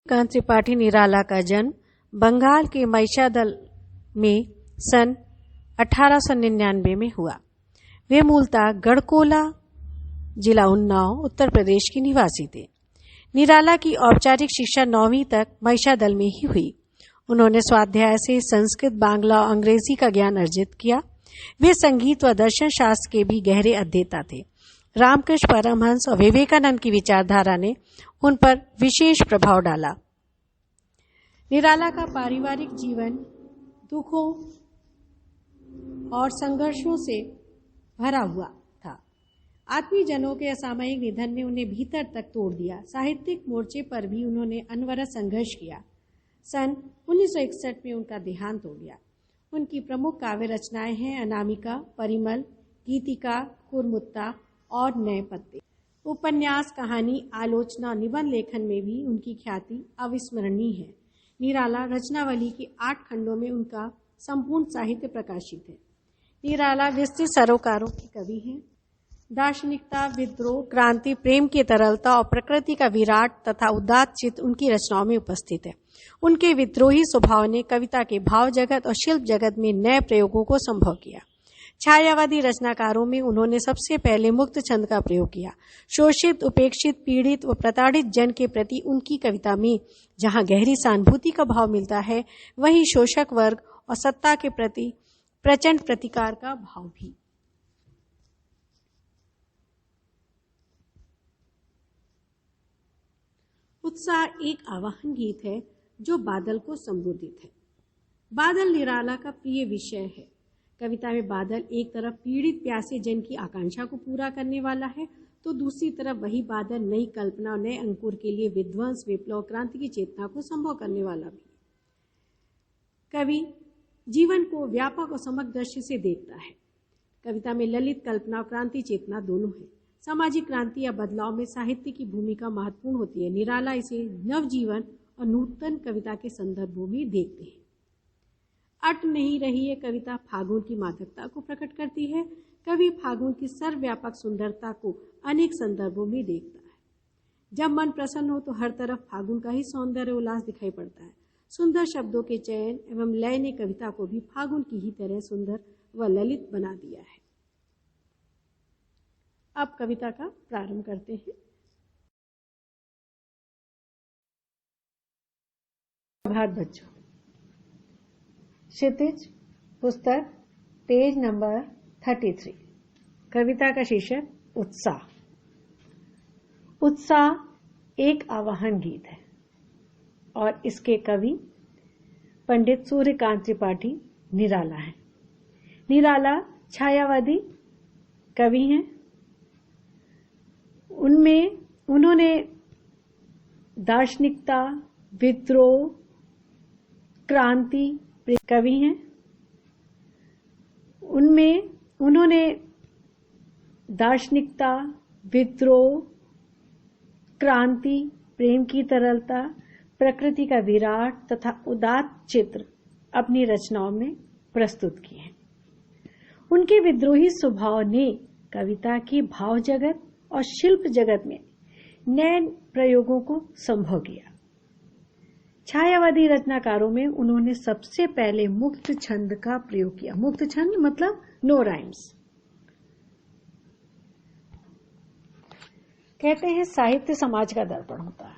कांत त्रिपाठी निराला का जन्म बंगाल के महिषादल में सन 1899 में हुआ। वे मूलतः गढ़कोला, जिला उन्नाव, उत्तर प्रदेश की निवासी थे। निराला की औपचारिक शिक्षा 9वीं तक महिषादल में ही हुई। उन्होंने स्वाध्याय से संस्कृत, बांग्ला और अंग्रेजी का ज्ञान अर्जित किया। वे संगीत व दर्शन शास्त्र के भी गहरे अध्येता थे। रामकृष्ण परमहंस और विवेकानंद की विचारधारा ने उन पर विशेष प्रभाव डाला। निराला का पारिवारिक जीवन दुखों और संघर्षों से भरा हुआ था। आत्मीयजनों के असामयिक निधन ने उन्हें भीतर तक तोड़ दिया। साहित्यिक मोर्चे पर भी उन्होंने अनवरत संघर्ष किया। सन 1961 में उनका देहांत हो गया। उनकी प्रमुख काव्य रचनाएं हैं अनामिका, परिमल, गीतिका, कुरमुत्ता और नए पत्ते। उपन्यास, कहानी, आलोचना, निबंध लेखन में भी उनकी ख्याति अविस्मरणीय है। निराला रचनावली के 8 खंडों में उनका संपूर्ण साहित्य प्रकाशित है। निराला विस्तृत सरोकारों के कवि हैं। दार्शनिकता, विद्रोह, क्रांति, प्रेम की तरलता और प्रकृति का विराट तथा उदात्त चित्र उनकी रचनाओं में उपस्थित है। उनके विद्रोही स्वभाव ने कविता के भाव जगत और शिल्प जगत में नए प्रयोगों को संभव किया। छायावादी रचनाकारों में उन्होंने सबसे पहले मुक्त छंद का प्रयोग किया। शोषित, उपेक्षित, पीड़ित व प्रताड़ित जन के प्रति उनकी कविता में जहां गहरी सहानुभूति का भाव मिलता है, वहीं शोषक वर्ग और सत्ता के प्रति प्रचंड प्रतिकार का भाव भी। उत्साह एक आवाहन गीत है जो बादल को संबोधित है। बादल निराला का प्रिय विषय है। कविता में बादल एक तरफ पीड़ित प्यासे जन की आकांक्षा को पूरा करने वाला है, तो दूसरी तरफ वही बादल नई कल्पना और नए अंकुर के लिए विध्वंस, विप्लव, क्रांति की चेतना को संभव करने वाला भी। कवि जीवन को व्यापक और समग्र दृष्टि से देखता है। कविता में ललित कल्पना और क्रांति चेतना दोनों है। सामाजिक क्रांति या बदलाव में साहित्य की भूमिका महत्वपूर्ण होती है। निराला इसे नवजीवन और नूतन कविता के संदर्भों में देखते हैं। अट नहीं रही है कविता फागुन की मादकता को प्रकट करती है। कवि फागुन की सर्वव्यापक सुंदरता को अनेक संदर्भों में देखता है। जब मन प्रसन्न हो तो हर तरफ फागुन का ही सौंदर्य उल्लास दिखाई पड़ता है। सुंदर शब्दों के चयन एवं लय ने कविता को भी फागुन की ही तरह सुंदर व ललित बना दिया है। अब कविता का प्रारंभ करते हैं। प्रभात बच्चों। क्षितिज, पुस्तक, पेज नंबर 33। कविता का शीर्षक उत्साह। उत्साह एक आवाहन गीत है और इसके कवि पंडित सूर्यकांत त्रिपाठी निराला हैं। निराला छायावादी कवि हैं। उनमें उन्होंने दार्शनिकता, विद्रोह, क्रांति कवि हैं। उनमें उन्होंने दार्शनिकता, विद्रोह, क्रांति, प्रेम की तरलता, प्रकृति का विराट तथा उदात्त चित्र अपनी रचनाओं में प्रस्तुत किए हैं। उनके विद्रोही स्वभाव ने कविता की भाव जगत और शिल्प जगत में नए प्रयोगों को संभव किया। छायावादी रचनाकारों में उन्होंने सबसे पहले मुक्त छंद का प्रयोग किया। मुक्त छंद मतलब नो राइम्स। कहते हैं साहित्य समाज का दर्पण होता है।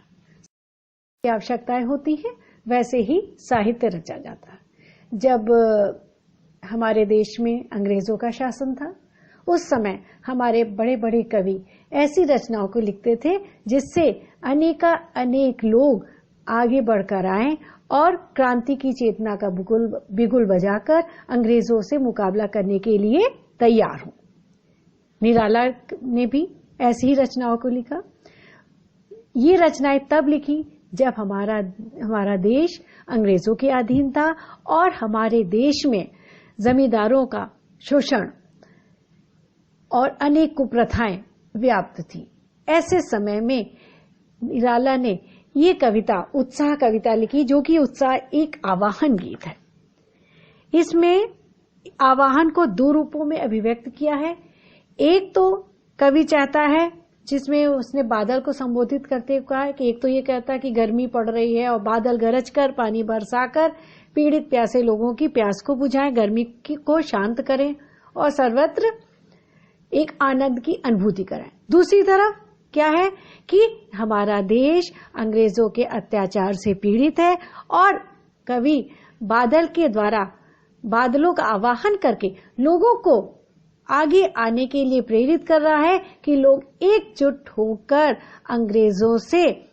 आवश्यकताएं होती हैं, वैसे ही साहित्य रचा जाता है। जब हमारे देश में अंग्रेजों का शासन था, उस समय हमारे बड़े बड़े कवि ऐसी रचनाओं को लिखते थे जिससे अनेक लोग आगे बढ़कर आए और क्रांति की चेतना का बिगुल बजाकर अंग्रेजों से मुकाबला करने के लिए तैयार हों। निराला ने भी ऐसी ही रचनाओं को लिखा। ये रचनाएं तब लिखी जब हमारा देश अंग्रेजों के अधीन था और हमारे देश में जमींदारों का शोषण और अनेक कुप्रथाएं व्याप्त थी। ऐसे समय में निराला ने ये कविता, उत्साह कविता लिखी, जो कि उत्साह एक आवाहन गीत है। इसमें आवाहन को 2 रूपों में अभिव्यक्त किया है। एक तो कवि चाहता है जिसमें उसने बादल को संबोधित करते हुए कहा कि एक तो ये कहता है कि गर्मी पड़ रही है और बादल गरज कर पानी बरसाकर पीड़ित प्यासे लोगों की प्यास को बुझाएं, गर्मी को शांत करें और सर्वत्र एक आनंद की अनुभूति कराएं। दूसरी तरफ क्या है कि हमारा देश अंग्रेजों के अत्याचार से पीड़ित है और कवि बादल के द्वारा बादलों का आवाहन करके लोगों को आगे आने के लिए प्रेरित कर रहा है कि लोग एकजुट होकर अंग्रेजों से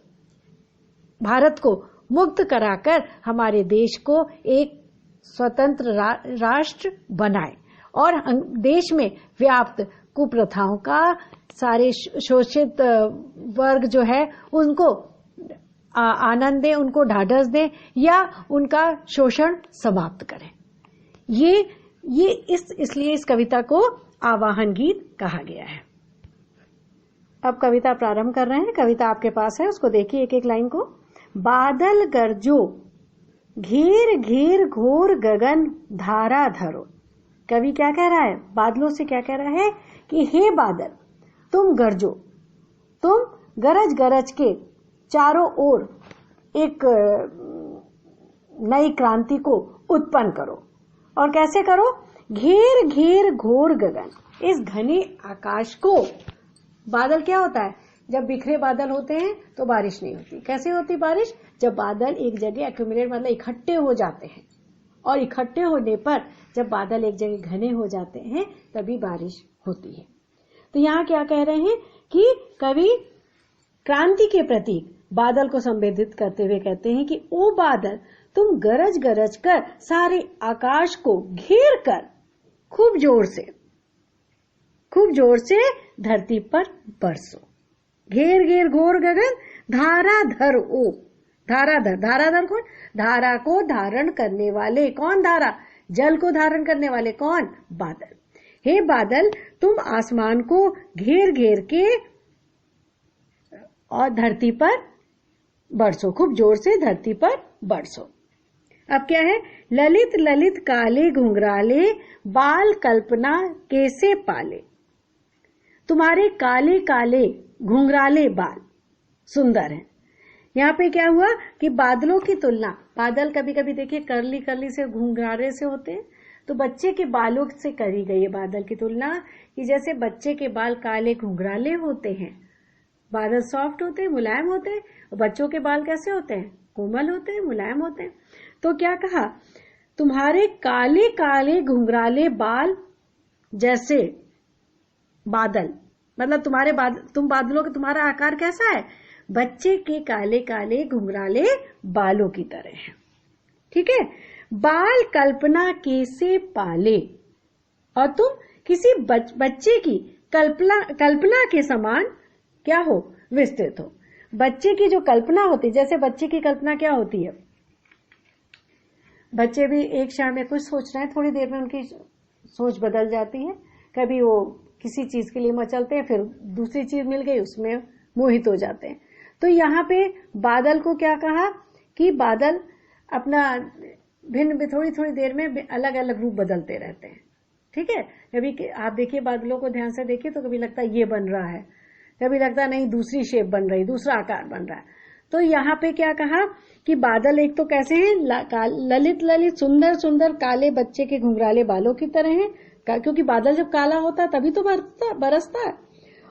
भारत को मुक्त कराकर हमारे देश को एक स्वतंत्र राष्ट्र बनाए और देश में व्याप्त कुप्रथाओं का सारे शोषित वर्ग जो है उनको आनंद दें, उनको ढाढ़स दें या उनका शोषण समाप्त करें। ये इसलिए इस कविता को आवाहन गीत कहा गया है। अब कविता प्रारंभ कर रहे हैं। कविता आपके पास है, उसको देखिए एक एक लाइन को। बादल गरजो घेर घेर घोर गगन धारा धरो। कवि क्या कह रहा है? बादलों से क्या कह रहा है कि हे बादल तुम गरजो, तुम गरज गरज के चारों ओर एक नई क्रांति को उत्पन्न करो। और कैसे करो? घेर घेर घोर गगन, इस घने आकाश को। बादल क्या होता है? जब बिखरे बादल होते हैं तो बारिश नहीं होती। कैसे होती बारिश? जब बादल एक जगह एक्यूमुलेट मतलब इकट्ठे हो जाते हैं, और इकट्ठे होने पर जब बादल एक जगह घने हो जाते हैं तभी बारिश होती है। तो यहाँ क्या कह रहे हैं कि कवि क्रांति के प्रतीक बादल को संबोधित करते हुए कहते हैं कि ओ बादल तुम गरज गरज कर सारे आकाश को घेर कर खूब जोर से धरती पर बरसो। घेर घेर घोर गगन धाराधर ओ, धाराधर कौन? धारा को धारण करने वाले। कौन धारा? जल को धारण करने वाले कौन? बादल। हे बादल तुम आसमान को घेर घेर के और धरती पर बरसो, खूब जोर से धरती पर बरसो। अब क्या है? ललित ललित काले घुंघराले बाल कल्पना कैसे पाले। तुम्हारे काले काले घुंघराले बाल सुंदर हैं। यहाँ पे क्या हुआ कि बादलों की तुलना, बादल कभी कभी देखिए करली करली से घुंघराले से होते हैं, तो बच्चे के बालों से करी गई है बादल की तुलना कि जैसे बच्चे के बाल काले घुंघराले होते हैं। बादल सॉफ्ट होते हैं, मुलायम होते हैं, और बच्चों के बाल कैसे होते हैं? कोमल होते हैं, मुलायम होते हैं। तो क्या कहा? तुम्हारे काले काले घुंघराले बाल जैसे बादल, मतलब तुम बादलों का तुम्हारा आकार कैसा है? बच्चे के काले काले घुंघराले बालों की तरह है। ठीक है? बाल कल्पना कैसे पाले, और तुम किसी बच्चे की कल्पना के समान क्या हो? विस्तृत हो। बच्चे की जो कल्पना होती है, जैसे बच्चे की कल्पना क्या होती है? बच्चे भी एक क्षण में कुछ सोच रहे हैं, थोड़ी देर में उनकी सोच बदल जाती है। कभी वो किसी चीज के लिए मचलते हैं, फिर दूसरी चीज मिल गई उसमें मोहित हो जाते हैं। तो यहाँ पे बादल को क्या कहा कि बादल अपना भिन्न थोड़ी देर में अलग अलग रूप बदलते रहते हैं। ठीक है? कभी आप देखिए बादलों को ध्यान से देखिए तो कभी लगता है ये बन रहा है, कभी लगता नहीं दूसरी शेप बन रही, दूसरा आकार बन रहा है। तो यहाँ पे क्या कहा कि बादल एक तो कैसे हैं? ललित ललित सुंदर सुंदर काले बच्चे के घुंघराले बालों की तरह हैं, क्योंकि बादल जब काला होता है तभी तो बरसता है।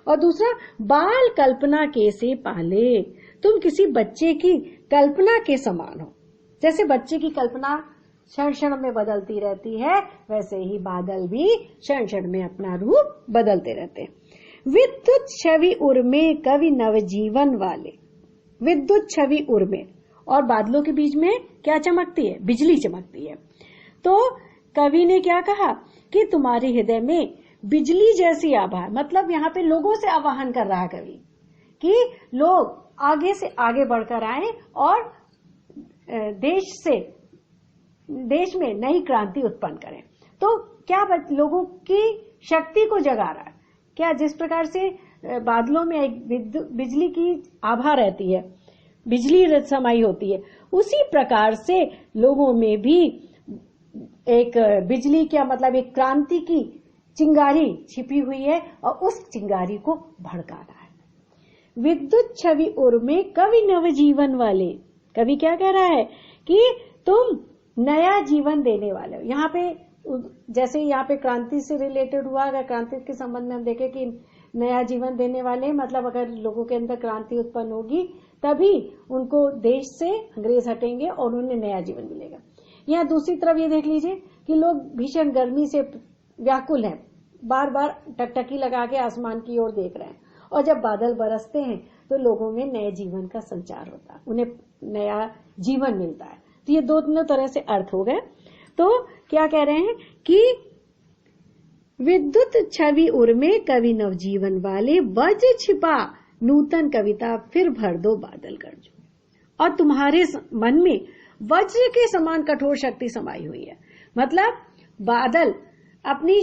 और दूसरा, बाल कल्पना कैसे पाले, तुम किसी बच्चे की कल्पना के समान हो। जैसे बच्चे की कल्पना क्षण क्षण में बदलती रहती है, वैसे ही बादल भी क्षण क्षण में अपना रूप बदलते रहते हैं। विद्युत छवि उर्मे कवि नवजीवन वाले। विद्युत छवि उर्मे, और बादलों के बीच में क्या चमकती है? बिजली चमकती है। तो कवि ने क्या कहा कि तुम्हारे हृदय में बिजली जैसी आभा, मतलब यहाँ पे लोगों से आह्वान कर रहा है कवि कि लोग आगे से आगे बढ़कर आए और देश में नई क्रांति उत्पन्न करें। तो क्या लोगों की शक्ति को जगा रहा है। क्या जिस प्रकार से बादलों में एक बिजली की आभा रहती है, बिजली समाई होती है, उसी प्रकार से लोगों में भी एक बिजली क्या मतलब एक क्रांति की चिंगारी छिपी हुई है और उस चिंगारी को भड़का रहा है। विद्युत छवि उर्मे कवि नवजीवन वाले। कवि क्या कह रहा है कि तुम नया जीवन देने वाले हो। यहाँ पे जैसे यहाँ पे क्रांति से रिलेटेड हुआ, अगर क्रांति के संबंध में हम देखें कि नया जीवन देने वाले मतलब अगर लोगों के अंदर क्रांति उत्पन्न होगी तभी उनको देश से अंग्रेज हटेंगे और उन्हें नया जीवन मिलेगा। यहाँ दूसरी तरफ ये देख लीजिए कि लोग भीषण गर्मी से व्याकुल हैं, बार बार टकटकी लगा के आसमान की ओर देख रहे हैं, और जब बादल बरसते हैं तो लोगों में नए जीवन का संचार होता है, उन्हें नया जीवन मिलता है। तो ये दोनों तरह से अर्थ हो गए। तो क्या कह रहे हैं कि विद्युत छवि उर्मे कवि नवजीवन वाले, वज्र छिपा नूतन कविता फिर भर दो बादल गरजो। और तुम्हारे मन में वज्र के समान कठोर शक्ति समाई हुई है। मतलब बादल अपनी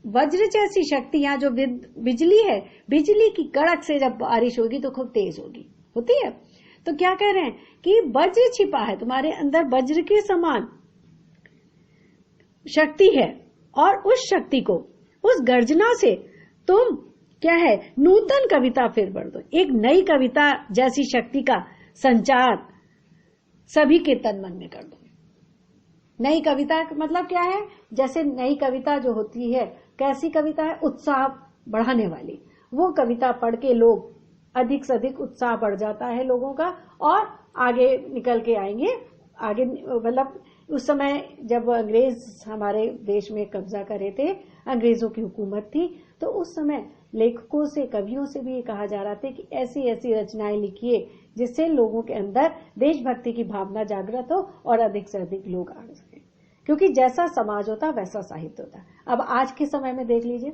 वज्र जैसी शक्ति, यहाँ जो बिजली है, बिजली की कड़क से जब बारिश होगी तो खूब तेज होती है। तो क्या कह रहे हैं कि वज्र छिपा है, तुम्हारे अंदर वज्र के समान शक्ति है, और उस शक्ति को, उस गर्जना से तुम क्या है, नूतन कविता फिर भर दो। एक नई कविता जैसी शक्ति का संचार सभी के तन मन में कर दो। नई कविता मतलब क्या है, जैसे नई कविता जो होती है, कैसी कविता है, उत्साह बढ़ाने वाली। वो कविता पढ़ के लोग अधिक से अधिक उत्साह बढ़ जाता है लोगों का, और आगे निकल के आएंगे। आगे मतलब उस समय जब अंग्रेज हमारे देश में कब्जा करे थे, अंग्रेजों की हुकूमत थी, तो उस समय लेखकों से, कवियों से भी ये कहा जा रहा था कि ऐसी ऐसी रचनाएं लिखिए जिससे लोगों के अंदर देशभक्ति की भावना जागृत हो और अधिक से अधिक लोग आ सके, क्योंकि जैसा समाज होता वैसा साहित्य होता। अब आज के समय में देख लीजिए,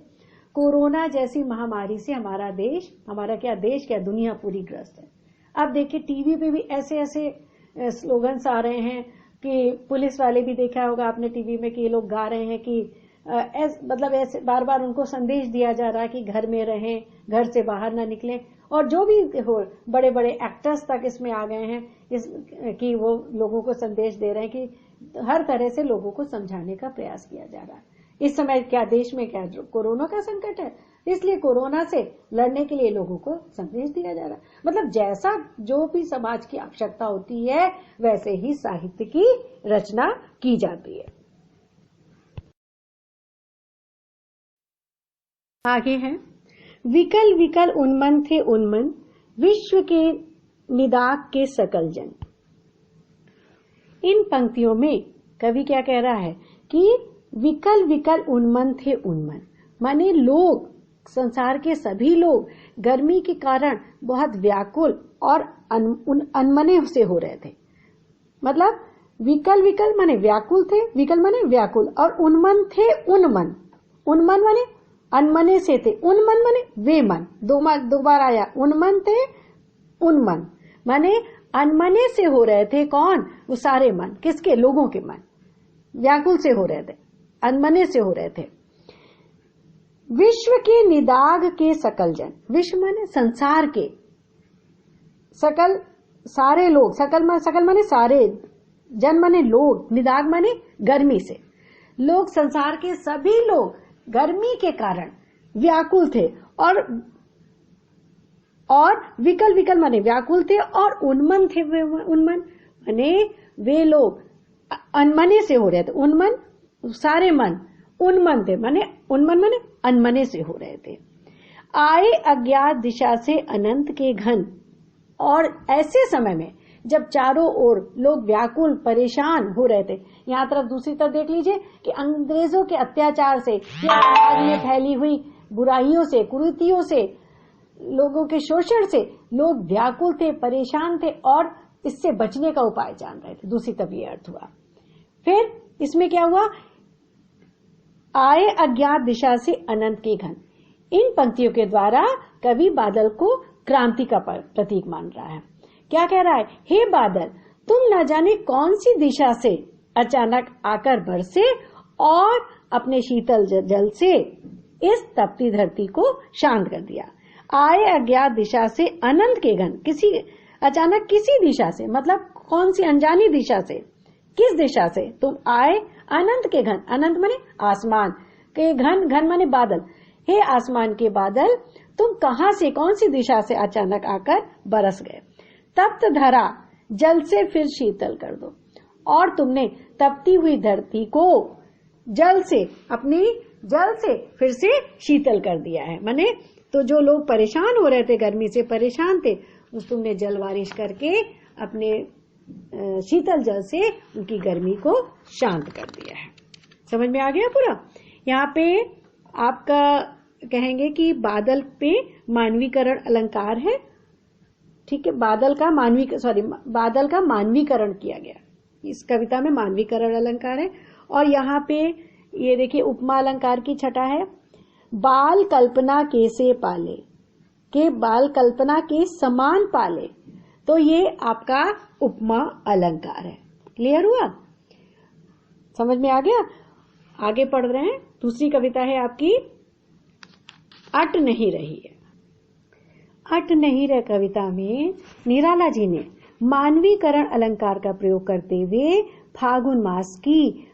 कोरोना जैसी महामारी से हमारा देश, देश क्या दुनिया पूरी ग्रस्त है। अब देखिए टीवी पे भी ऐसे ऐसे स्लोगन्स आ रहे हैं कि पुलिस वाले भी देखा होगा आपने टीवी में कि ये लोग गा रहे हैं कि मतलब ऐसे बार बार उनको संदेश दिया जा रहा है कि घर में रहें, घर से बाहर ना निकलें। और जो भी हो, बड़े बड़े एक्टर्स तक इसमें आ गए हैं कि वो लोगों को संदेश दे रहे हैं कि हर तरह से लोगों को समझाने का प्रयास किया जा रहा है। इस समय क्या देश में क्या कोरोना का संकट है, इसलिए कोरोना से लड़ने के लिए लोगों को संदेश दिया जा रहा है। मतलब जैसा जो भी समाज की आवश्यकता होती है वैसे ही साहित्य की रचना की जाती है। आगे है, विकल विकल उन्मन थे उन्मन, विश्व के निदाग के सकल जन। इन पंक्तियों में कवि क्या कह रहा है कि विकल विकल उन्मन थे उन्मन, माने लोग, संसार के सभी लोग गर्मी के कारण बहुत व्याकुल और अनमने से हो रहे थे। मतलब विकल विकल माने व्याकुल थे, विकल माने व्याकुल, और उन्मन थे उन्मन, उन्मन माने अनमने से थे, उन्मन माने वे मन, दो बार आया, उन्मन थे उन्मन माने अनमने से हो रहे थे। कौन? वो सारे मन, किसके? लोगों के मन व्याकुल से हो रहे थे, अनमने से हो रहे थे। विश्व के निदाग के सकल जन, विश्व माने संसार के, सकल सारे लोग, सकल माने सारे, जन माने लोग, निदाग माने गर्मी से। लोग, संसार के सभी लोग गर्मी के कारण व्याकुल थे, और विकल विकल माने व्याकुल थे, और उन्मन थे। उन्मन माने वे लोग अनमने से हो रहे थे, उन्मन सारे मन, उन्मन थे माने उन्मन माने अनमने से हो रहे थे। आए अज्ञात दिशा से अनंत के घन, और ऐसे समय में जब चारों ओर लोग व्याकुल परेशान हो रहे थे। यहाँ तरफ दूसरी तरफ देख लीजिए कि अंग्रेजों के अत्याचार से या समाज में फैली हुई बुराइयों से, कुरीतियों से, लोगों के शोषण से लोग व्याकुल थे, परेशान थे, और इससे बचने का उपाय जान रहे थे। दूसरी तरफ ये अर्थ हुआ। फिर इसमें क्या हुआ? आए अज्ञात दिशा से अनंत के घन। इन पंक्तियों के द्वारा कवि बादल को क्रांति का प्रतीक मान रहा है। क्या कह रहा है? हे बादल, तुम न जाने कौन सी दिशा से अचानक आकर बरसे और अपने शीतल जल से इस तपती धरती को शांत कर दिया। आए अज्ञात दिशा से अनंत के घन, अचानक किसी दिशा से, मतलब कौन सी अनजानी दिशा से, किस दिशा से तुम आए? अनंत के घन, अनंत माने आसमान के घन, घन माने बादल। हे आसमान के बादल, तुम कहां से, कौन सी दिशा से अचानक आकर बरस गए। तप्त धरा जल से फिर शीतल कर दो, और तुमने तपती हुई धरती को जल से, अपनी जल से फिर से शीतल कर दिया है। माने तो जो लोग परेशान हो रहे थे, गर्मी से परेशान थे, उस तुमने जल बारिश करके अपने शीतल जल से उनकी गर्मी को शांत कर दिया है। समझ में आ गया पूरा। यहाँ पे आपका कहेंगे कि बादल पे मानवीकरण अलंकार है, ठीक है। बादल का मानवीकरण किया गया, इस कविता में मानवीकरण अलंकार है। और यहाँ पे ये देखिए उपमा अलंकार की छटा है, बाल कल्पना के से पाले, के बाल कल्पना के समान पाले, तो ये आपका उपमा अलंकार है। क्लियर हुआ, समझ में आ गया। आगे पढ़ रहे हैं। दूसरी कविता है आपकी अट नहीं रही है। अट नहीं रहे कविता में निराला जी ने मानवीकरण अलंकार का प्रयोग करते हुए फागुन मास की,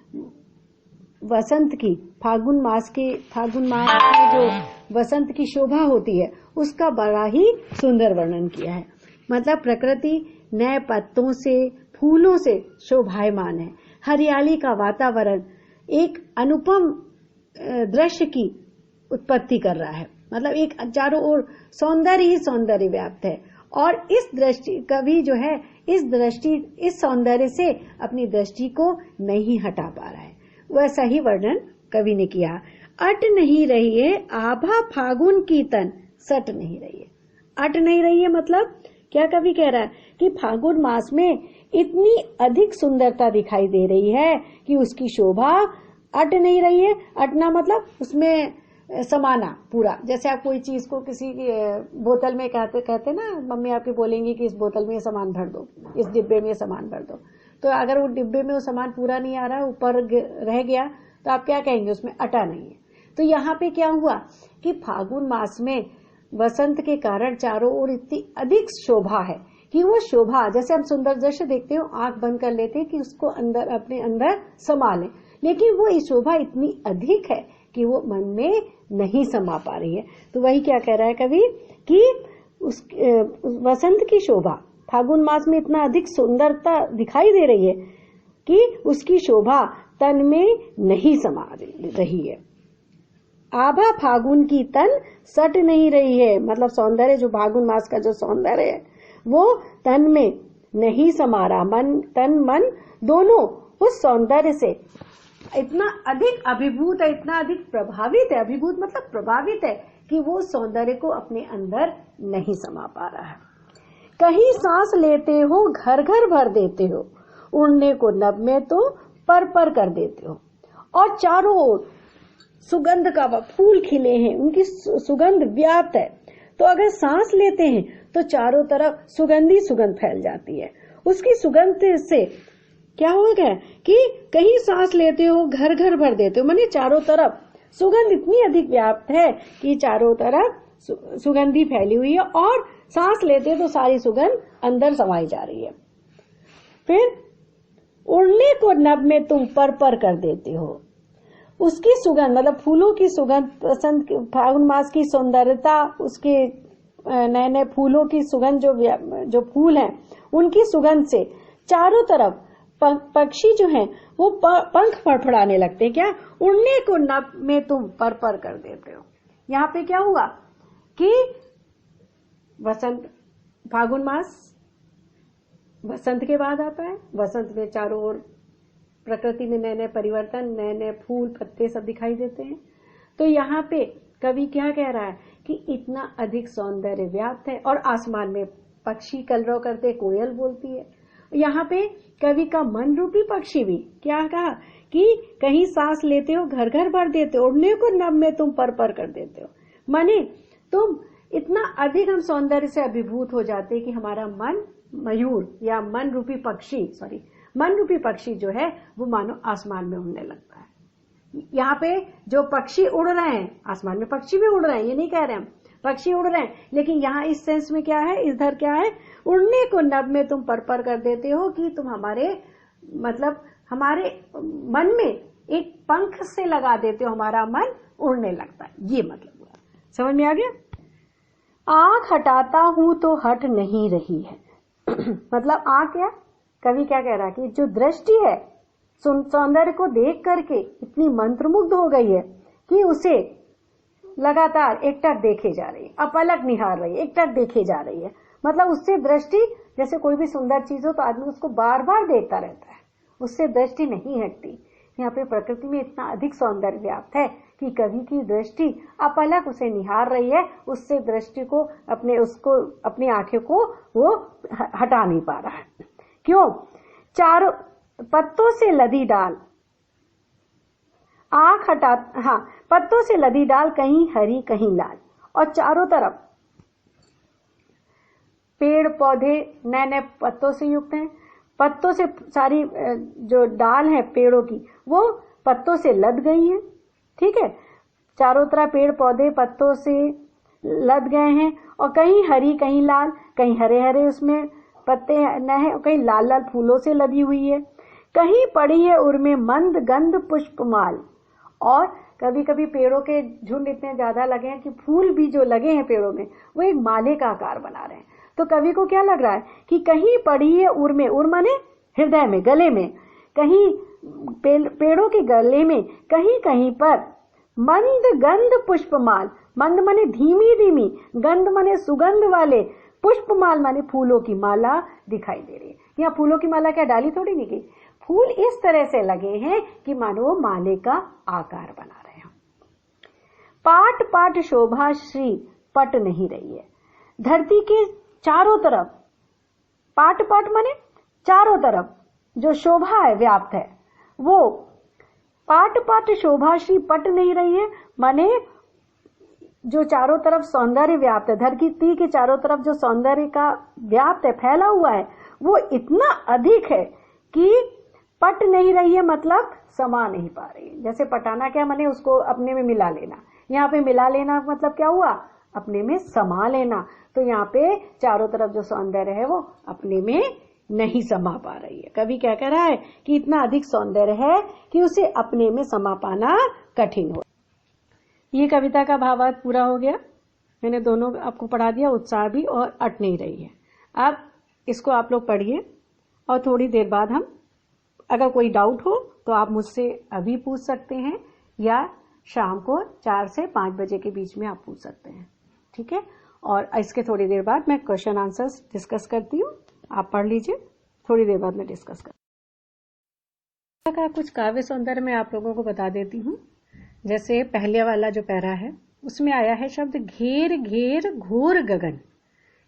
वसंत की, फागुन मास में जो वसंत की शोभा होती है उसका बड़ा ही सुंदर वर्णन किया है। मतलब प्रकृति नए पत्तों से, फूलों से शोभायमान है। हरियाली का वातावरण एक अनुपम दृश्य की उत्पत्ति कर रहा है। मतलब एक चारों ओर सौंदर्य ही सौंदर्य व्याप्त है, और इस दृष्टि कवि जो है इस सौंदर्य से अपनी दृष्टि को नहीं हटा पा रहा है। वैसा ही वर्णन कवि ने किया। अट नहीं रही है आभा फागुन की तन सट नहीं रही है। अट नहीं रही है मतलब क्या कवि कह रहा है कि फागुन मास में इतनी अधिक सुंदरता दिखाई दे रही है कि उसकी शोभा अट नहीं रही है। अटना मतलब उसमें समाना पूरा। जैसे आप कोई चीज को किसी बोतल में कहते ना, मम्मी आपकी बोलेंगी कि इस बोतल में ये सामान भर दो, इस डिब्बे में ये सामान भर दो, तो अगर वो डिब्बे में वो सामान पूरा नहीं आ रहा, ऊपर रह गया, तो आप क्या कहेंगे, उसमें अटा नहीं है। तो यहाँ पे क्या हुआ कि फागुन मास में वसंत के कारण चारों ओर इतनी अधिक शोभा है कि वो शोभा, जैसे हम सुंदर दृश्य देखते हो आंख बंद कर लेते हैं कि उसको अंदर अपने अंदर समा लें, लेकिन वो ये शोभा इतनी अधिक है कि वो मन में नहीं समा पा रही है। तो वही क्या कह रहा है कवि कि उस वसंत की शोभा फागुन मास में इतना अधिक सुंदरता दिखाई दे रही है कि उसकी शोभा तन में नहीं समा रही है। आभा फागुन की तन सट नहीं रही है, मतलब सौंदर्य, जो फागुन मास का जो सौंदर्य है वो तन में नहीं समा रहा। तन मन दोनों उस सौंदर्य से इतना अधिक अभिभूत है, इतना अधिक प्रभावित है। अभिभूत मतलब प्रभावित है कि वो सौंदर्य को अपने अंदर नहीं समा पा रहा है। कहीं सांस लेते हो घर घर भर देते हो, उड़ने को नभ में तो पर पर कर देते हो, और चारों ओर सुगंध का फूल खिले हैं, उनकी सुगंध व्याप्त है। तो अगर सांस लेते हैं तो चारों तरफ सुगंधी सुगंध फैल जाती है। उसकी सुगंध से क्या होगा कि कहीं सांस लेते हो घर घर भर देते हो, माने चारों तरफ सुगंध इतनी अधिक व्याप्त है कि चारों तरफ सुगंधी फैली हुई है, और सांस लेते हो तो सारी सुगंध अंदर समाई जा रही है। फिर उड़ने को नभ में तुम पर पर कर देते हो, उसकी सुगंध मतलब फूलों की सुगंध, बसंत फागुन मास की सौंदर्यता, उसके नए नए फूलों की सुगंध, जो फूल हैं उनकी सुगंध से चारों तरफ पक्षी जो हैं वो पंख फड़फड़ाने लगते हैं। क्या, उड़ने को नभ में तुम पर पर कर देते हो। यहाँ पे क्या हुआ कि वसंत, फागुन मास वसंत के बाद आता है। वसंत में चारों ओर प्रकृति में नए नए परिवर्तन, नए नए फूल पत्ते सब दिखाई देते हैं। तो यहाँ पे कवि क्या कह रहा है कि इतना अधिक सौंदर्य व्याप्त है, और आसमान में पक्षी कलरव करते, कोयल बोलती है। यहाँ पे कवि का मन रूपी पक्षी भी क्या कहा कि कहीं सांस लेते हो घर घर भर देते हो, उड़ने को नभ में तुम पर पर कर देते हो। माने तुम इतना अधिक हम सौंदर्य से अभिभूत हो जाते कि हमारा मन मयूर या मन रूपी पक्षी जो है वो मानो आसमान में उड़ने लगता है। यहाँ पे जो पक्षी उड़ रहे हैं, आसमान में पक्षी भी उड़ रहे हैं, ये नहीं कह रहे हम पक्षी उड़ रहे हैं, लेकिन यहाँ इस सेंस में क्या है, इधर क्या है, उड़ने को नभ में तुम पर पर कर देते हो कि तुम हमारे मन में एक पंख से लगा देते हो, हमारा मन उड़ने लगता है। ये मतलब हुआ। समझ में आ गया। आंख हटाता हूं तो हट नहीं रही है। मतलब आंख क्या, कवि क्या कह रहा है कि जो दृष्टि है सौंदर्य को देख करके इतनी मंत्रमुग्ध हो गई है कि उसे लगातार एकटक देखे जा रही है, अपलक निहार रही है, एकटक देखे जा रही है। मतलब उससे दृष्टि, जैसे कोई भी सुंदर चीज हो तो आदमी उसको बार बार देखता रहता है, उससे दृष्टि नहीं हटती। यहाँ पे प्रकृति में इतना अधिक सौंदर्य व्याप्त है कि कवि की दृष्टि अपलक उसे निहार रही है, उससे दृष्टि को अपनी आंखें को वो हटा नहीं पा रहा है। क्यों? चारों पत्तों से लदी डाल, आंख हटा, हाँ, पत्तों से लदी डाल कहीं हरी कहीं लाल, और चारों तरफ पेड़ पौधे नए नए पत्तों से युक्त हैं। पत्तों से सारी जो डाल है पेड़ों की वो पत्तों से लद गई है। ठीक है, चारों तरफ पेड़ पौधे पत्तों से लद गए हैं, और कहीं हरी कहीं लाल, कहीं हरे हरे उसमें पत्ते न है, कहीं लाल लाल फूलों से लदी हुई है। कहीं पड़ी है उर्मे मंद गंध पुष्पमाल, और कभी कभी पेड़ों के झुंड इतने ज्यादा लगे हैं कि फूल भी जो लगे हैं पेड़ों में वो एक माले का आकार बना रहे हैं। तो कवि को क्या लग रहा है कि कहीं पड़ी है उर्मे, उर माने हृदय में, गले में, कहीं पेड़ों के गले में कहीं कहीं पर मंद गंध पुष्पमाल, मंद माने धीमी धीमी, गंध माने सुगंध वाले, पुष्पमाल माने फूलों की माला दिखाई दे रही है। यहाँ फूलों की माला क्या डाली थोड़ी नहीं की, फूल इस तरह से लगे हैं कि मानो माले का आकार बना रहे हैं। पाट पाट शोभा श्री पट नहीं रही है। धरती के चारों तरफ, पाट पाट माने चारों तरफ जो शोभा है व्याप्त है, वो पाट पाट शोभा श्री पट नहीं रही है, माने जो चारों तरफ सौंदर्य व्याप्त है, धरती के चारों तरफ जो सौंदर्य का व्याप्त है, फैला हुआ है, वो इतना अधिक है कि पट नहीं रही है, मतलब समा नहीं पा रही है। जैसे पटाना क्या माने उसको अपने में मिला लेना, यहाँ पे मिला लेना मतलब क्या हुआ, अपने में समा लेना। तो यहाँ पे चारों तरफ जो सौंदर्य है वो अपने में नहीं समा पा रही है। कवि क्या कह रहा है कि इतना अधिक सौंदर्य है कि उसे अपने में समा पाना कठिन हो। ये कविता का भावार्थ पूरा हो गया। मैंने दोनों आपको पढ़ा दिया, उत्साह भी और अट नहीं रही है। अब इसको आप लोग पढ़िए, और थोड़ी देर बाद हम, अगर कोई डाउट हो तो आप मुझसे अभी पूछ सकते हैं, या शाम को 4 से 5 बजे के बीच में आप पूछ सकते हैं। ठीक है, और इसके थोड़ी देर बाद मैं क्वेश्चन आंसर्स डिस्कस करती हूँ, आप पढ़ लीजिए, थोड़ी देर बाद मैं डिस्कस का कुछ काव्य सौंदर्य मैं आप लोगों को बता देती हूँ। जैसे पहले वाला जो पैरा है उसमें आया है शब्द घेर घेर घोर गगन।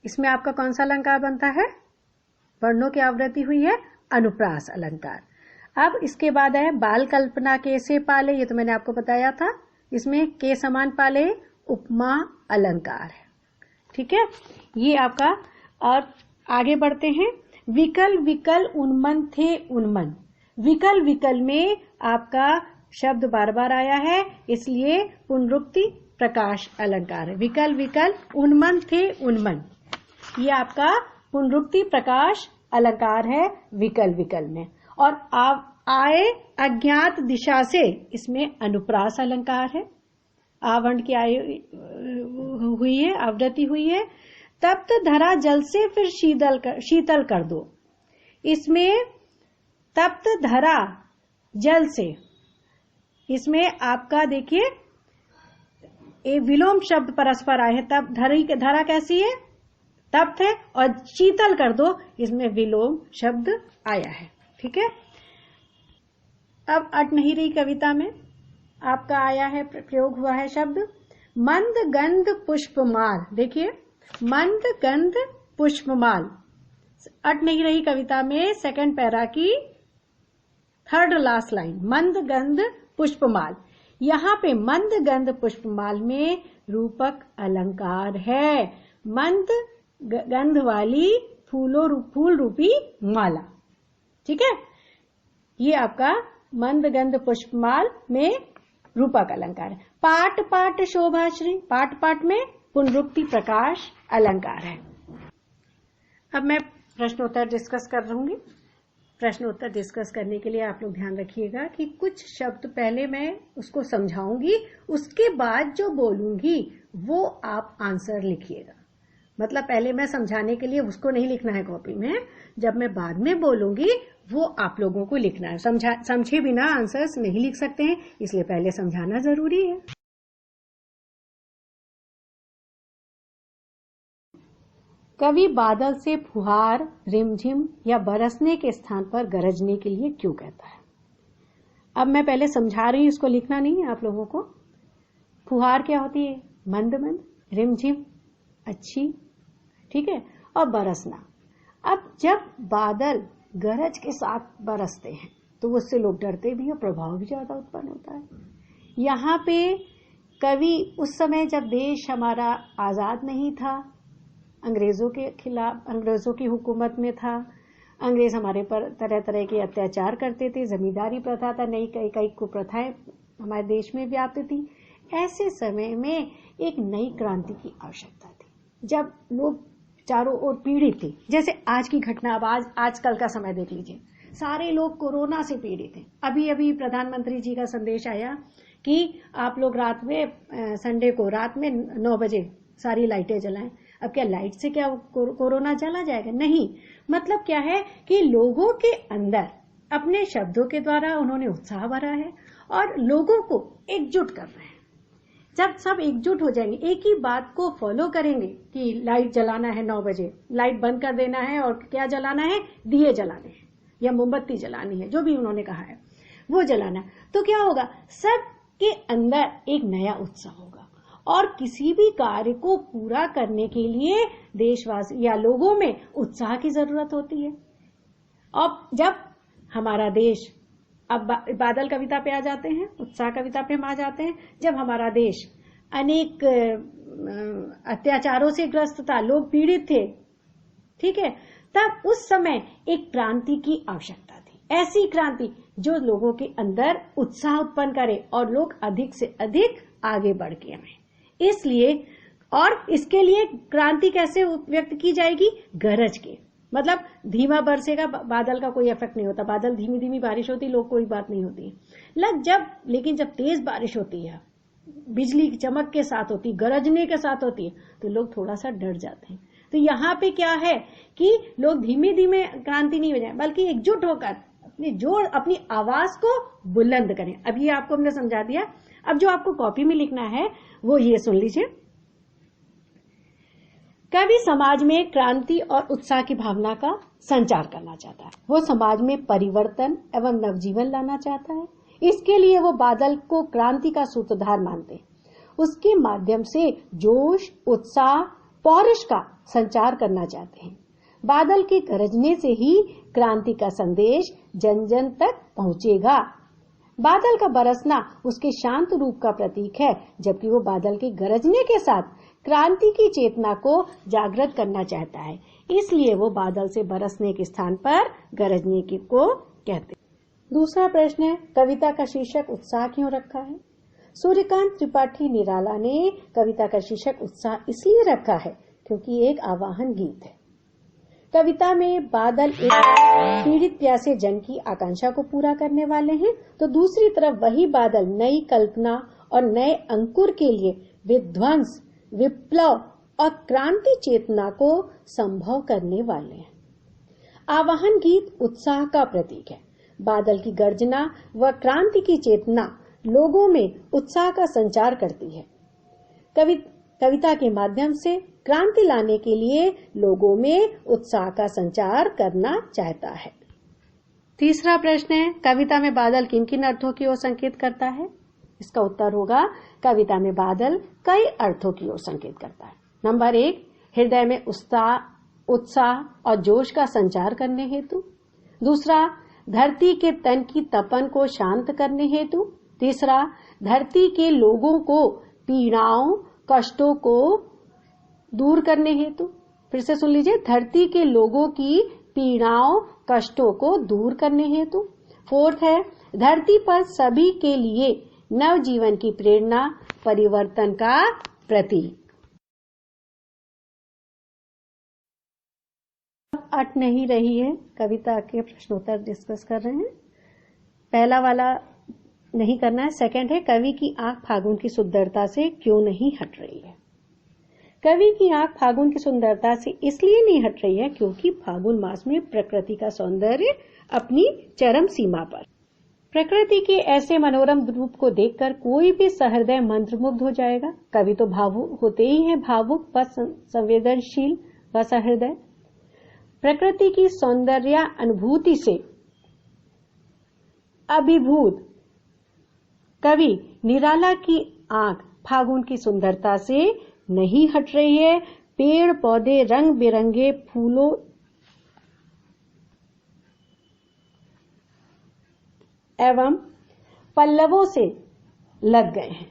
इसमें आपका कौन सा अलंकार बनता है, वर्णों की आवृत्ति हुई है, अनुप्रास अलंकार। अब इसके बाद है बाल कल्पना के से पाले, ये तो मैंने आपको बताया था, इसमें के समान पाले उपमा अलंकार है। ठीक है, ये आपका। और आगे बढ़ते हैं, विकल विकल उन्मन थे उन्मन। विकल विकल में आपका शब्द बार बार आया है, इसलिए पुनरुक्ति प्रकाश अलंकार है। विकल विकल उन्मन थे उन्मन, ये आपका पुनरुक्ति प्रकाश अलंकार है विकल विकल में। और आए अज्ञात दिशा से, इसमें अनुप्रास अलंकार है, आवरण की आय हुई है, आवृत्ति हुई है। तप्त धरा जल से फिर शीतल कर दो, इसमें तप्त धरा जल से, इसमें आपका देखिए ये विलोम शब्द परस्पर आए हैं। तब धरा कैसी है, तप्त है, और शीतल कर दो, इसमें विलोम शब्द आया है। ठीक है, अब अट नहीं रही कविता में आपका आया है, प्रयोग हुआ है शब्द मंद गंध पुष्पमाल। देखिए मंद गंध पुष्पमाल, अट नहीं रही कविता में सेकंड पैरा की थर्ड लास्ट लाइन, मंद गंध पुष्पमाल। यहाँ पे मंद गंध पुष्पमाल में रूपक अलंकार है, मंद गंध वाली फूल रूपी माला। ठीक है, ये आपका मंद गंध पुष्पमाल में रूपक अलंकार है। पाट पाट शोभाश्री, पाट पाट में पुनरुक्ति प्रकाश अलंकार है। अब मैं प्रश्नोत्तर डिस्कस कर रहूंगी। प्रश्नोत्तर डिस्कस करने के लिए आप लोग ध्यान रखिएगा कि कुछ शब्द पहले मैं उसको समझाऊंगी, उसके बाद जो बोलूंगी वो आप आंसर लिखिएगा। मतलब पहले मैं समझाने के लिए उसको नहीं लिखना है कॉपी में, जब मैं बाद में बोलूंगी वो आप लोगों को लिखना है। समझे बिना आंसर्स नहीं लिख सकते हैं, इसलिए पहले समझाना जरूरी है। कवि बादल से फुहार, रिमझिम या बरसने के स्थान पर गरजने के लिए क्यों कहता है? अब मैं पहले समझा रही हूं, इसको लिखना नहीं है आप लोगों को। फुहार क्या होती है? मंद मंद। रिमझिम अच्छी, ठीक है, और बरसना। अब जब बादल गरज के साथ बरसते हैं तो उससे लोग डरते भी और प्रभाव भी ज्यादा उत्पन्न होता है। यहाँ पे कवि उस समय जब देश हमारा आजाद नहीं था, अंग्रेजों के खिलाफ, अंग्रेजों की हुकूमत में था, अंग्रेज हमारे पर तरह तरह के अत्याचार करते थे, जमींदारी प्रथा था, नई कई कई कुप्रथाएं हमारे देश में व्याप्त थी। ऐसे समय में एक नई क्रांति की आवश्यकता थी, जब लोग चारों ओर पीड़ित थे। जैसे आज की घटना, अब आजकल का समय देख लीजिए, सारे लोग कोरोना से पीड़ित हैं। अभी अभी प्रधानमंत्री जी का संदेश आया कि आप लोग रात में, संडे को रात में 9 बजे सारी लाइटें जलाएं। अब क्या लाइट से क्या कोरोना चला जाएगा? नहीं। मतलब क्या है कि लोगों के अंदर अपने शब्दों के द्वारा उन्होंने उत्साह भरा है और लोगों को एकजुट कर रहे हैं। जब सब एकजुट हो जाएंगे, एक ही बात को फॉलो करेंगे कि लाइट जलाना है 9 बजे, लाइट बंद कर देना है, और क्या जलाना है? दिए जलाने हैं या मोमबत्ती जलानी है, जो भी उन्होंने कहा है वो जलाना है। तो क्या होगा? सबके अंदर एक नया उत्साह होगा और किसी भी कार्य को पूरा करने के लिए देशवासी या लोगों में उत्साह की जरूरत होती है। और जब हमारा देश, अब बादल कविता पे आ जाते हैं, उत्साह कविता पे हम आ जाते हैं। जब हमारा देश अनेक अत्याचारों से ग्रस्त था, लोग पीड़ित थे, ठीक है, तब उस समय एक क्रांति की आवश्यकता थी। ऐसी क्रांति जो लोगों के अंदर उत्साह उत्पन्न करे और लोग अधिक से अधिक आगे बढ़ के आए। इसलिए, और इसके लिए क्रांति कैसे व्यक्त की जाएगी? गरज के, मतलब धीमा बरसेगा, बादल का कोई इफेक्ट नहीं होता, बादल धीमी धीमी बारिश होती, लोग कोई बात नहीं होती लेकिन जब तेज बारिश होती है, बिजली की चमक के साथ होती, गरजने के साथ होती है, तो लोग थोड़ा सा डर जाते हैं। तो यहाँ पे क्या है कि लोग धीमे धीमे क्रांति नहीं हो जाए, बल्कि एकजुट होकर अपनी आवाज को बुलंद करें। अब ये आपको हमने समझा दिया। अब जो आपको कॉपी में लिखना है वो ये सुन लीजिए। कवि समाज में क्रांति और उत्साह की भावना का संचार करना चाहता है। वो समाज में परिवर्तन एवं नवजीवन लाना चाहता है। इसके लिए वो बादल को क्रांति का सूत्रधार मानते हैं। उसके माध्यम से जोश, उत्साह, पौरुष का संचार करना चाहते हैं। बादल के गरजने से ही क्रांति का संदेश जन जन तक पहुंचेगा। बादल का बरसना उसके शांत रूप का प्रतीक है, जबकि वो बादल के गरजने के साथ क्रांति की चेतना को जागृत करना चाहता है। इसलिए वो बादल से बरसने के स्थान पर गरजने की को कहते हैं। दूसरा प्रश्न है, कविता का शीर्षक उत्साह क्यों रखा है? सूर्यकांत त्रिपाठी निराला ने कविता का शीर्षक उत्साह इसलिए रखा है क्योंकि एक आवाहन गीत है। कविता में बादल एक पीड़ित प्यासे जन की आकांक्षा को पूरा करने वाले हैं, तो दूसरी तरफ वही बादल नई कल्पना और नए अंकुर के लिए विध्वंस, विप्लव और क्रांति चेतना को संभव करने वाले हैं। आवाहन गीत उत्साह का प्रतीक है। बादल की गर्जना व क्रांति की चेतना लोगों में उत्साह का संचार करती है। कविता के माध्यम से क्रांति लाने के लिए लोगों में उत्साह का संचार करना चाहता है। तीसरा प्रश्न है, कविता में बादल किन किन अर्थों की ओर संकेत करता है? इसका उत्तर होगा, कविता में बादल कई अर्थों की ओर संकेत करता है। नंबर 1, हृदय में उत्साह और जोश का संचार करने हेतु। दूसरा, धरती के तन की तपन को शांत करने हेतु। तीसरा, धरती के लोगों को पीड़ाओं, कष्टों को दूर करने हेतु। फिर से सुन लीजिए, धरती के लोगों की पीड़ाओं, कष्टों को दूर करने हेतु। फोर्थ है, धरती पर सभी के लिए नव जीवन की प्रेरणा, परिवर्तन का प्रतीक। अट नहीं रही है, कविता के प्रश्नोत्तर डिस्कस कर रहे हैं। पहला वाला नहीं करना है। सेकंड है, कवि की आंख फागुन की सुंदरता से क्यों नहीं हट रही है। कवि की आंख फागुन की सुंदरता से इसलिए नहीं हट रही है क्योंकि फागुन मास में प्रकृति का सौंदर्य अपनी चरम सीमा पर। प्रकृति के ऐसे मनोरम रूप को देखकर कोई भी सहृदय मंत्रमुग्ध हो जाएगा। कवि तो भावुक होते ही है, भावुक व संवेदनशील व सहृदय। प्रकृति की सौंदर्य अनुभूति से अभिभूत कवि निराला की आंख फागुन की सुंदरता से नहीं हट रही है। पेड़ पौधे रंग बिरंगे फूलों एवं पल्लवों से लग गए हैं।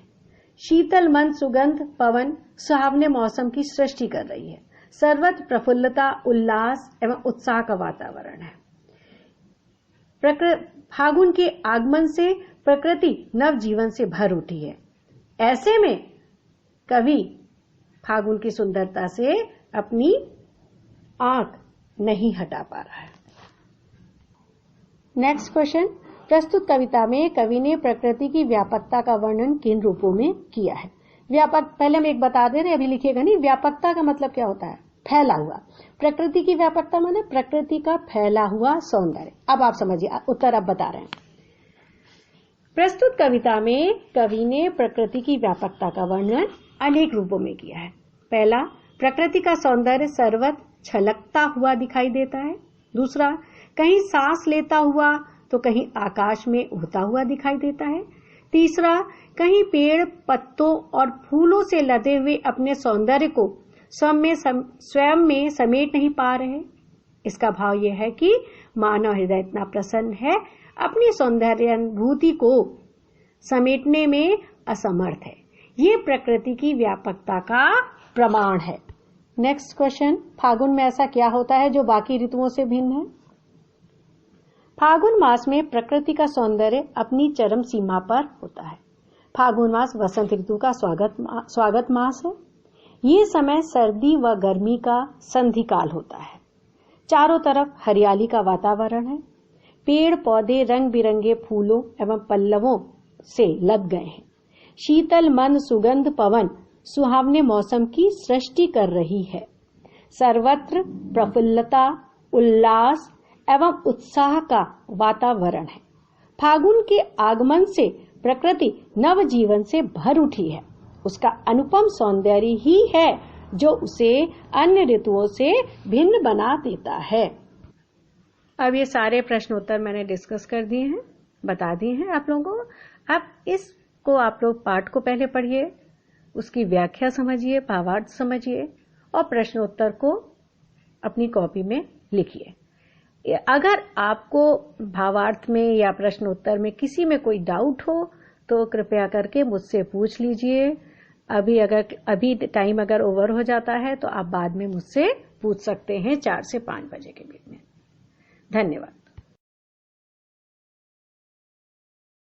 शीतल मंद सुगंध पवन सुहावने मौसम की सृष्टि कर रही है। सर्वत्र प्रफुल्लता, उल्लास एवं उत्साह का वातावरण है। फागुन के आगमन से प्रकृति नव जीवन से भर उठी है। ऐसे में कवि फागुन की सुंदरता से अपनी आंख नहीं हटा पा रहा है। नेक्स्ट क्वेश्चन, प्रस्तुत कविता में कवि ने प्रकृति की व्यापकता का वर्णन किन रूपों में किया है? व्यापक, पहले हम एक बता दे रहे, अभी लिखिएगा नहीं। व्यापकता का मतलब क्या होता है? फैला हुआ। प्रकृति की व्यापकता माने प्रकृति का फैला हुआ सौंदर्य। अब आप समझिए, उत्तर अब बता रहे हैं। प्रस्तुत कविता में कवि ने प्रकृति की व्यापकता का वर्णन अनेक रूपों में किया है। पहला, प्रकृति का सौंदर्य सर्वत्र छलकता हुआ दिखाई देता है। दूसरा, कहीं सांस लेता हुआ तो कहीं आकाश में उड़ता हुआ दिखाई देता है। तीसरा, कहीं पेड़ पत्तों और फूलों से लदे हुए अपने सौंदर्य को स्वयं में समेट नहीं पा रहे। इसका भाव यह है कि मानव हृदय इतना प्रसन्न है, अपनी सौंदर्यानुभूति को समेटने में असमर्थ है। ये प्रकृति की व्यापकता का प्रमाण है। नेक्स्ट क्वेश्चन, फागुन में ऐसा क्या होता है जो बाकी ऋतुओं से भिन्न है? फागुन मास में प्रकृति का सौंदर्य अपनी चरम सीमा पर होता है। फागुन मास वसंत ऋतु का स्वागत मास है। ये समय सर्दी व गर्मी का संधि काल होता है। चारों तरफ हरियाली का वातावरण है। पेड़ पौधे रंग बिरंगे फूलों एवं पल्लवों से लग गए हैं। शीतल मंद सुगंध पवन सुहावने मौसम की सृष्टि कर रही है। सर्वत्र प्रफुल्लता, उल्लास एवं उत्साह का वातावरण है। फागुन के आगमन से प्रकृति नव जीवन से भर उठी है। उसका अनुपम सौंदर्य ही है जो उसे अन्य ऋतुओं से भिन्न बना देता है। अब ये सारे प्रश्न उत्तर मैंने डिस्कस कर दिए हैं, बता दिए हैं आप लोगों को। अब इसको आप लोग पाठ को पहले पढ़िए, उसकी व्याख्या समझिए, भावार्थ समझिए और प्रश्न उत्तर को अपनी कॉपी में लिखिए। अगर आपको भावार्थ में या प्रश्न उत्तर में किसी में कोई डाउट हो तो कृपया करके मुझसे पूछ लीजिए। अभी टाइम अगर ओवर हो जाता है तो आप बाद में मुझसे पूछ सकते हैं 4 से 5 बजे के बीच में। धन्यवाद।